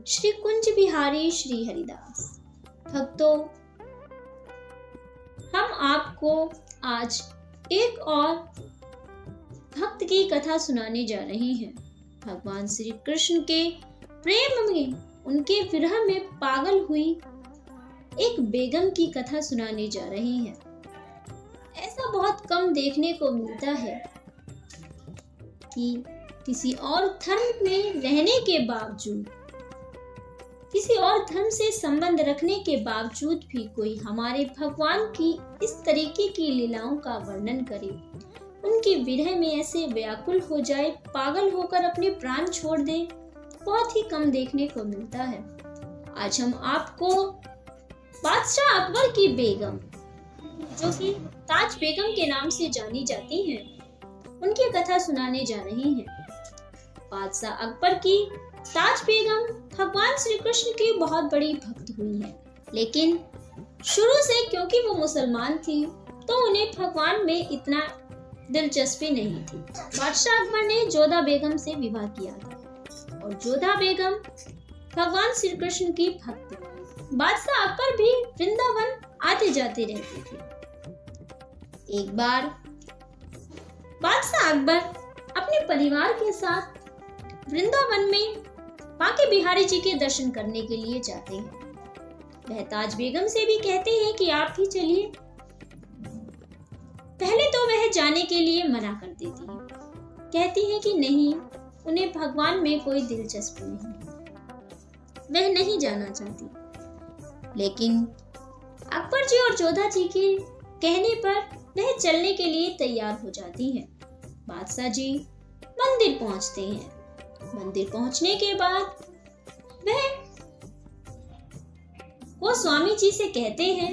श्री कुंज बिहारी श्री हरिदास। भक्तों, हम आपको आज एक और भक्त की कथा सुनाने जा रहे हैं। भगवान श्री कृष्ण के प्रेम में, उनके विरह में पागल हुई एक बेगम की कथा सुनाने जा रहे हैं। ऐसा बहुत कम देखने को मिलता है कि किसी और धर्म में रहने के बावजूद, किसी और धर्म से संबंध रखने के बावजूद भी कोई हमारे भगवान की इस तरीके की लीलाओं का वर्णन करे, उनकी विरह में ऐसे व्याकुल हो जाए, पागल होकर अपने प्राण छोड़ दे, बहुत ही कम देखने को मिलता है। आज हम आपको बादशाह अकबर की बेगम, जो कि ताज बेगम के नाम से जानी जाती हैं, उनकी कथा सुनाने जा रहे हैं। बादशाह अकबर की ताज बेगम भगवान श्री कृष्ण की बहुत बड़ी भक्त हुई है, लेकिन शुरू से क्योंकि वो मुसलमान थी तो उन्हें भगवान में इतना दिलचस्पी नहीं थी। बादशाह अकबर ने जोधा बेगम से विवाह किया था और जोधा बेगम भगवान श्री कृष्ण की भक्त थी। बादशाह अकबर भी वृंदावन आते जाते रहते थे। एक बार बादशाह अकबर अपने परिवार के साथ वृंदावन में बांके बिहारी जी के दर्शन करने के लिए जाते हैं। वह ताज बेगम से भी कहते हैं कि आप भी चलिए। पहले तो वह जाने के लिए मना कर देती है, कहती है कि नहीं, उन्हें भगवान में कोई दिलचस्पी नहीं, वह नहीं जाना चाहती। लेकिन अकबर जी और जोधा जी के कहने पर वह चलने के लिए तैयार हो जाती है। बादशाह जी मंदिर पहुंचते हैं। मंदिर पहुंचने के बाद वो स्वामी जी से कहते हैं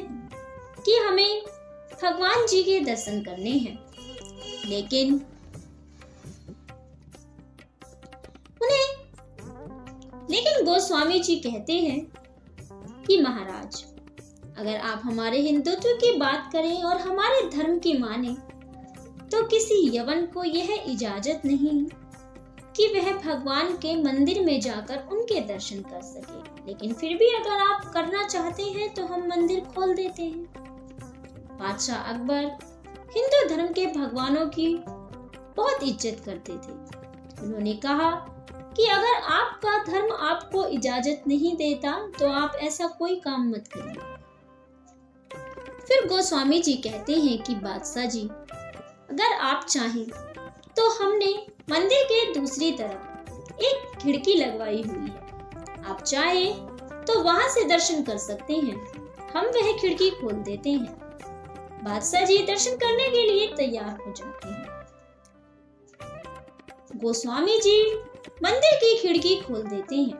कि हमें भगवान जी के दर्शन करने हैं, लेकिन गोस्वामी जी कहते हैं कि महाराज, अगर आप हमारे हिंदुत्व की बात करें और हमारे धर्म की माने तो किसी यवन को यह इजाजत नहीं कि वह भगवान के मंदिर में जाकर उनके दर्शन कर सके, लेकिन फिर भी अगर आप करना चाहते हैं तो हम मंदिर खोल देते हैं। बादशाह अकबर हिंदू धर्म के भगवानों की बहुत इज्जत करते थे। उन्होंने कहा कि अगर आपका धर्म आपको इजाजत नहीं देता तो आप ऐसा कोई काम मत करिए। फिर गोस्वामी जी कहते हैं कि बादशाह जी, अगर आप चाहें तो हमने मंदिर के दूसरी तरफ एक खिड़की लगवाई हुई है, आप चाहे तो वहां से दर्शन कर सकते हैं, हम वह खिड़की खोल देते हैं। बादशाह जी दर्शन करने के लिए तैयार हो जाते हैं। गोस्वामी जी मंदिर की खिड़की खोल देते हैं।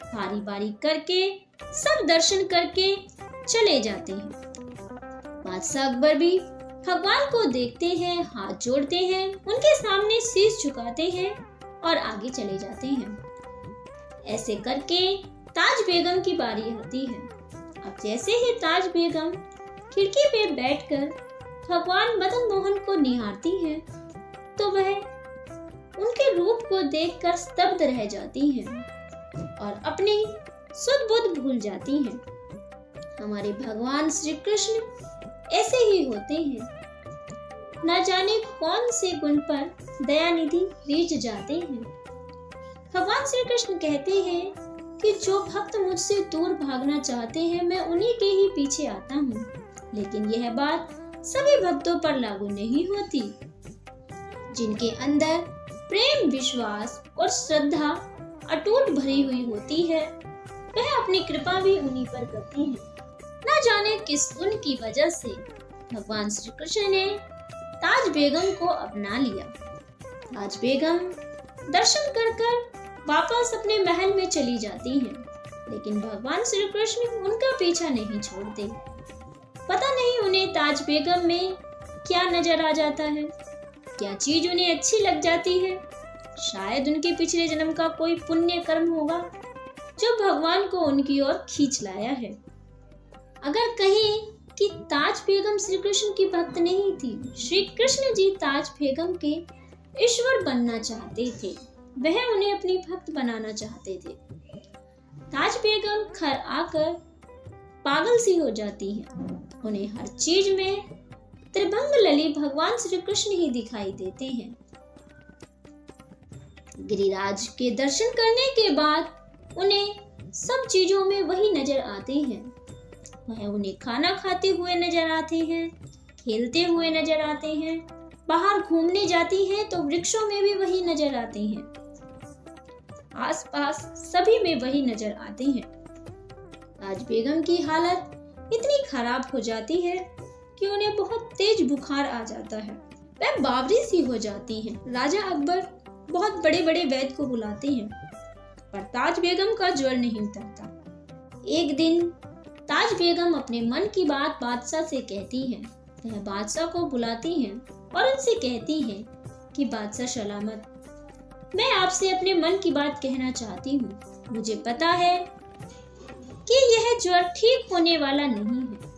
बारी बारी करके सब दर्शन करके चले जाते हैं। बादशाह अकबर भी भगवान को देखते हैं, हाथ जोड़ते हैं, उनके सामने शीश झुकाते हैं और आगे चले जाते हैं। ऐसे करके ताज बेगम की बारी आती है। अब जैसे ही ताज बेगम खिड़की पे बैठकर भगवान मदन मोहन को निहारती हैं, तो वह उनके रूप को देखकर स्तब्ध रह जाती हैं और अपनी सुध बुध भूल जाती हैं। हमारे भगवान श्री कृष्ण ऐसे ही होते हैं, न जाने कौन से गुण पर दयानिधि रीझ जाते हैं। भगवान श्री कृष्ण कहते हैं कि जो भक्त मुझसे दूर भागना चाहते हैं, मैं उन्हीं के ही पीछे आता हूँ, लेकिन यह बात सभी भक्तों पर लागू नहीं होती। जिनके अंदर प्रेम, विश्वास और श्रद्धा अटूट भरी हुई होती है, वह अपनी कृपा भी उन्हीं पर करती है। न जाने किस गुण की वजह से भगवान श्री कृष्ण ने ताज बेगम को अपना लिया। ताज बेगम दर्शन कर वापस अपने महल में चली जाती हैं, लेकिन भगवान श्री कृष्ण उनका पीछा नहीं छोड़ते। पता नहीं उन्हें ताज बेगम में क्या नजर आ जाता है, क्या चीज उन्हें अच्छी लग जाती है। शायद उनके पिछले जन्म का कोई पुण्य कर्म होगा जो भगवान को उनकी ओर खींच लाया है। अगर कहें कि ताज बेगम श्री कृष्ण की भक्त नहीं थी, श्री कृष्ण जी ताज बेगम के ईश्वर बनना चाहते थे, वह उन्हें अपनी भक्त बनाना चाहते थे। ताज बेगम घर आकर पागल सी हो जाती है। उन्हें हर चीज में त्रिभंग लली भगवान श्री कृष्ण ही दिखाई देते हैं। गिरिराज के दर्शन करने के बाद उन्हें सब चीजों में वही नजर आते हैं। वह उन्हें खाना खाते हुए नजर आते हैं, खेलते हुए नजर आते हैं, बाहर घूमने जाती हैं तो वृक्षों में भी वही नजर आते हैं, आसपास सभी में वही नजर आते हैं। ताज बेगम की हालत इतनी खराब हो जाती है कि उन्हें बहुत तेज बुखार आ जाता है। वह बावरी सी हो जाती हैं। राजा अकबर बहुत बड़े बड़े वैद्य को बुलाते हैं, पर ताज बेगम का ज्वर नहीं उतरता। एक दिन ताज बेगम अपने मन की बात बादशाह से कहती है। वह बादशाह को बुलाती हैं और उनसे कहती है कि बादशाह सलामत, मैं आपसे अपने मन की बात कहना चाहती हूँ। मुझे पता है कि यह ज्वर ठीक होने वाला नहीं है।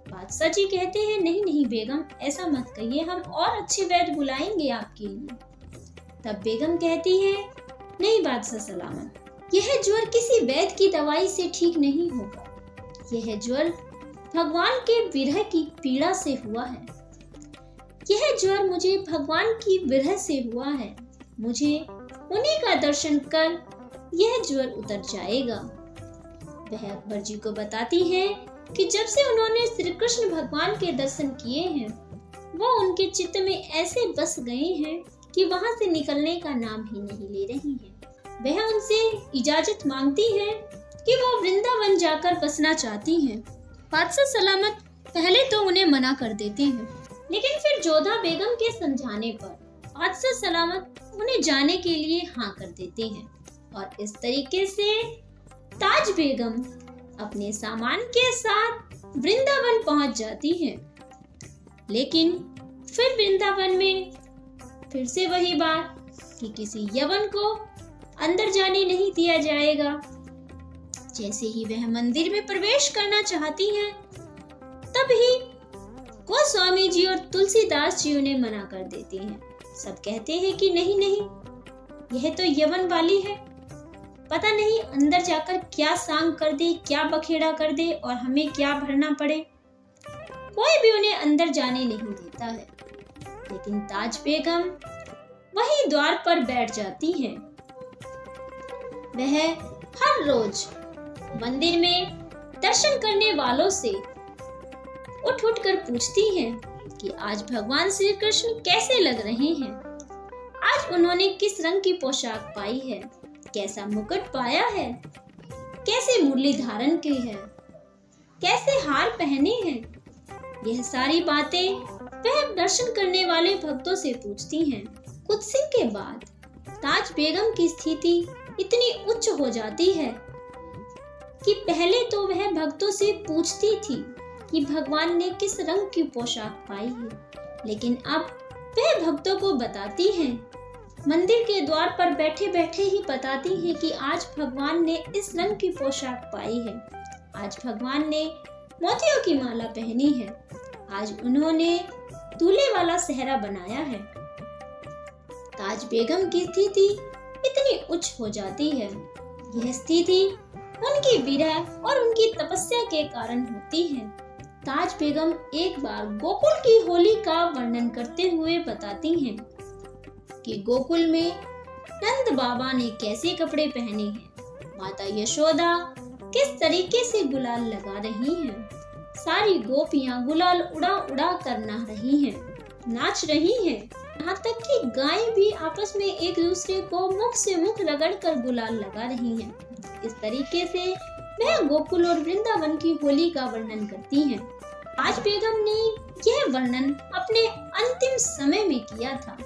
बादशाह जी कहते हैं, नहीं नहीं बेगम, ऐसा मत कहिए, हम और अच्छे वैद्य बुलाएंगे आपके लिए। तब बेगम कहती है, नहीं बादशाह सलामत, यह ज्वर किसी वैद्य की दवाई से ठीक नहीं होगा। यह ज्वर भगवान के विरह की पीड़ा से हुआ है। यह ज्वर मुझे भगवान की विरह से हुआ है। मुझे उन्हीं का दर्शन कर यह ज्वर उतर जाएगा। वह अकबर जी को बताती है कि जब से उन्होंने श्री कृष्ण भगवान के दर्शन किए हैं, वो उनके चित्त में ऐसे बस गए हैं कि वहां से निकलने का नाम ही नहीं ले रही हैं। वह उनसे इजाजत मांगती है कि वो वृंदावन जाकर बसना चाहती हैं। बादशाह सलामत पहले तो उन्हें मना कर देते हैं, लेकिन फिर जोधा बेगम के समझाने पर बादशाह सलामत उन्हें जाने के लिए हाँ कर देते हैं। और इस तरीके से ताज बेगम अपने सामान के साथ वृंदावन पहुंच जाती है। लेकिन फिर वृंदावन में फिर से वही बात कि किसी यवन को अंदर जाने नहीं दिया जाएगा। जैसे ही वह मंदिर में प्रवेश करना चाहती हैं, तभी गोस्वामी जी और तुलसीदास जी उन्हें मना कर देते हैं। सब कहते हैं कि नहीं नहीं, यह तो यवन वाली है, पता नहीं अंदर जाकर क्या सांग कर दे, क्या बखेड़ा कर दे और हमें क्या भरना पड़े। कोई भी उन्हें अंदर जाने नहीं देता है। लेकिन ताज बेगम वही द्वार पर बैठ जाती है। वह हर रोज मंदिर में दर्शन करने वालों से उठ उठ कर पूछती हैं कि आज भगवान श्री कृष्ण कैसे लग रहे हैं, आज उन्होंने किस रंग की पोशाक पाई है, कैसा मुकुट पाया है, कैसे मुरली धारण की है, कैसे हार पहने हैं। यह सारी बातें वह दर्शन करने वाले भक्तों से पूछती हैं। कुछ दिन के बाद ताज बेगम की स्थिति इतनी उच्च हो जाती है कि पहले तो वह भक्तों से पूछती थी कि भगवान ने किस रंग की पोशाक पाई है, लेकिन अब वह भक्तों को बताती हैं, मंदिर के द्वार पर बैठे बैठे ही बताती है कि आज भगवान ने इस रंग की पोशाक पाई है, आज भगवान ने मोतियों की माला पहनी है, आज उन्होंने दूल्हे वाला सेहरा बनाया है। ताज बेगम की स्थिति इतनी उच्च हो जाती है। यह स्थिति उनकी विरह और उनकी तपस्या के कारण होती है। ताज बेगम एक बार गोकुल की होली का वर्णन करते हुए बताती हैं कि गोकुल में नंद बाबा ने कैसे कपड़े पहने हैं, माता यशोदा किस तरीके से गुलाल लगा रही हैं, सारी गोपियां गुलाल उड़ा उड़ा कर नहा रही हैं, नाच रही हैं, यहाँ तक कि गायें भी आपस में एक दूसरे को मुख से मुख रगड़ कर गुलाल लगा रही हैं। इस तरीके से वह गोकुल और वृंदावन की होली का वर्णन करती हैं। ताज बेगम ने यह वर्णन अपने अंतिम समय में किया था।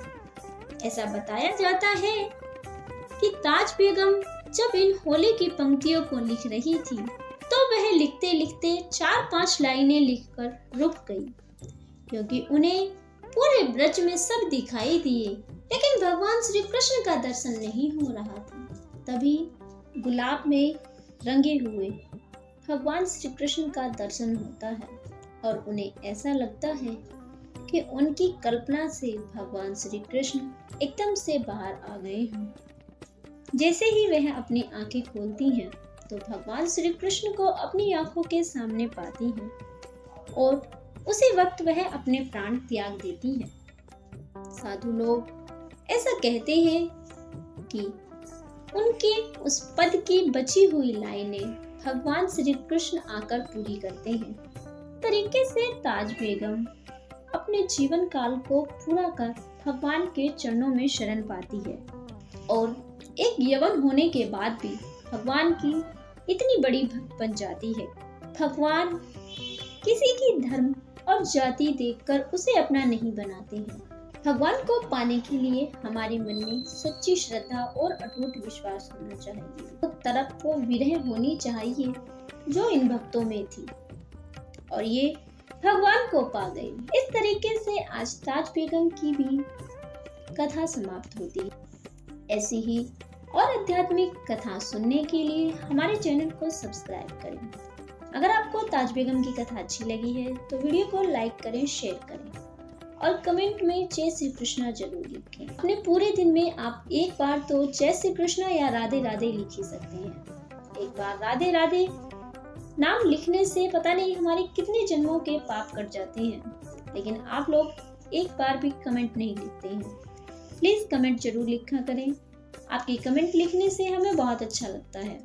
ऐसा बताया जाता है कि ताज बेगम जब इन होली की पंक्तियों को लिख रही थी, तो वह लिखते लिखते 4-5 लाइनें लिखकर रुक गई, क्योंकि उन्हें पूरे ब्रज में सब दिखाई दिए, लेकिन भगवान श्री कृष्ण का दर्शन नहीं हो रहा था। तभी गुलाब में रंगे हुए भगवान श्री कृष्ण का दर्शन होता है और उन्हें ऐसा लगता है कि उनकी कल्पना से भगवान श्री कृष्ण एकदम से बाहर आ गए हैं। जैसे ही वह अपनी आंखें खोलती हैं, तो भगवान श्री कृष्ण को अपनी आंखों के सामने पाती है और उसी वक्त वह अपने प्राण त्याग देती है। साधु लोग ऐसा कहते हैं कि उनके उस पद की बची हुई लाइनें भगवान श्री कृष्ण आकर पूरी करते हैं। तरीके से ताज बेगम अपने जीवन काल को पूरा कर भगवान के चरणों में शरण पाती है और एक यवन होने के बाद भी भगवान की इतनी बड़ी भक्त बन जाती है। भगवान किसी की धर्म और जाति देखकर उसे अपना नहीं बनाते हैं। भगवान को पाने के लिए हमारे मन में सच्ची श्रद्धा और अटूट विश्वास होना चाहिए। तो तरफ वो विरह होनी चाहिए जो इन भक्तों में थी और ये भगवान को पा गए। इस तरीके से आज ताज बेगम की भी कथा समाप्त होती है। ऐसी ही और आध्यात्मिक कथा सुनने के लिए हमारे चैनल को सब्सक्राइब करें। अगर आपको ताज बेगम की कथा अच्छी लगी है तो वीडियो को लाइक करें, शेयर करें और कमेंट में जय श्री कृष्णा जरूर लिखें। अपने पूरे दिन में आप एक बार तो जय श्री कृष्णा या राधे राधे लिख ही सकते हैं। एक बार राधे राधे नाम लिखने से पता नहीं हमारे कितने जन्मों के पाप कट जाते हैं, लेकिन आप लोग एक बार भी कमेंट नहीं लिखते हैं। प्लीज कमेंट जरूर लिखा करें। आपकी कमेंट लिखने से हमें बहुत अच्छा लगता है।